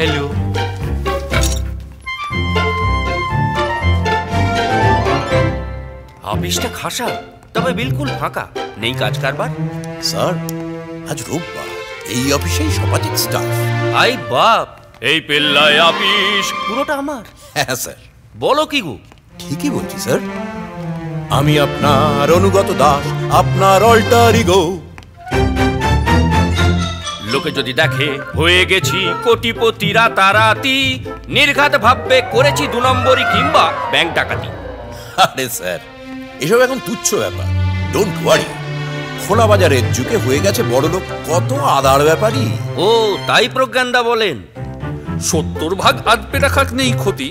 Hello. অফিসটা খাসা, তবে বিলকুল ফাঁকা, নেই কাজ কারবার। স্যার, আজ রোববার, এই অফিসেই সমাজিক স্টাফ। আই বাপ, এই পেল্লায় অফিস পুরোটা আমার। হ্যাঁ স্যার। বলো কি গো? ঠিকই বলছি স্যার। আমি আপনার অনুগত দাস, আপনার অল্টার ইগো। লোকে যদি দেখে হয়ে গেছি কোটিপতি রাতারাতি, নির্ঘাত ভাববে করেছি 2 নম্বরই কিংবা ব্যাংক ডাকাতি। আরে স্যার, এসব এখন তুচ্ছ ব্যাপার। ডোন্ট ওয়ারি, খোলা বাজারের যুগে হয়ে গেছে বড়লোক কত আদার ব্যাপারই। ও তাই প্রজ্ঞানদা বলেন 70 আধপেটা খাক নেই ক্ষতি।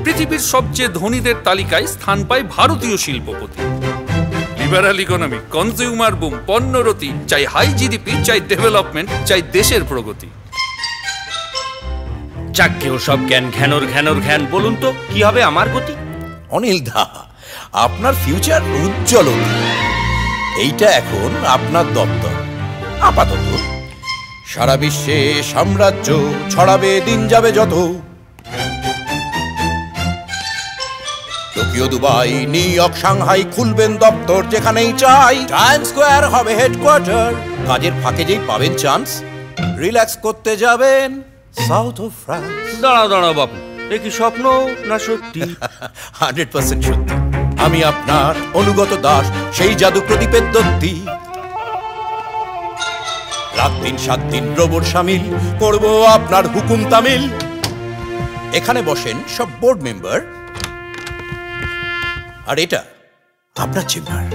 পৃথিবীর সবচেয়ে ধনীদের তালিকায় স্থান পায় ভারতীয় শিল্পপতি। লিবারাল ইকোনমি, কনজিউমার বুম, পণ্যরতি, চাই হাই জিডিপি, চাই ডেভেলপমেন্ট, চাই দেশের প্রগতি। যাকে ও সব জ্ঞান ঘ্যানোর ঘ্যানোর ঘ্যান, বলুন তো কি হবে আমার গতি? অনিল দা, আপনার ফিউচার উজ্জ্বল। এইটা এখন আপনার দপ্তর। আপাতত সারা বিশ্বে সাম্রাজ্য ছড়াবে দিন যাবে যত। Tokyo, Dubai, new York, Shanghai খুলবেন দপ্তর যেখানেই চাই। টাইম স্কোয়ার হবে হেডকোয়ার্টার। কাজের ফাঁকে যেই পাবেন চান্স, রিল্যাক্স করতে যাবেন সাউথ অফ ফ্রান্স। দাঁড়াও দাঁড়াও বাপু, এ কি স্বপ্ন না সত্যি? 100% সত্যি। আমি আপনার অনুগত দাস, সেই জাদু প্রদীপের দত্তি। রাত দিন 7 দিন রোবট সামিল, করব আপনার হুকুম তামিল। এখানে বসেন সব বোর্ড মেম্বার, আর এটা আপনার চেম্বার।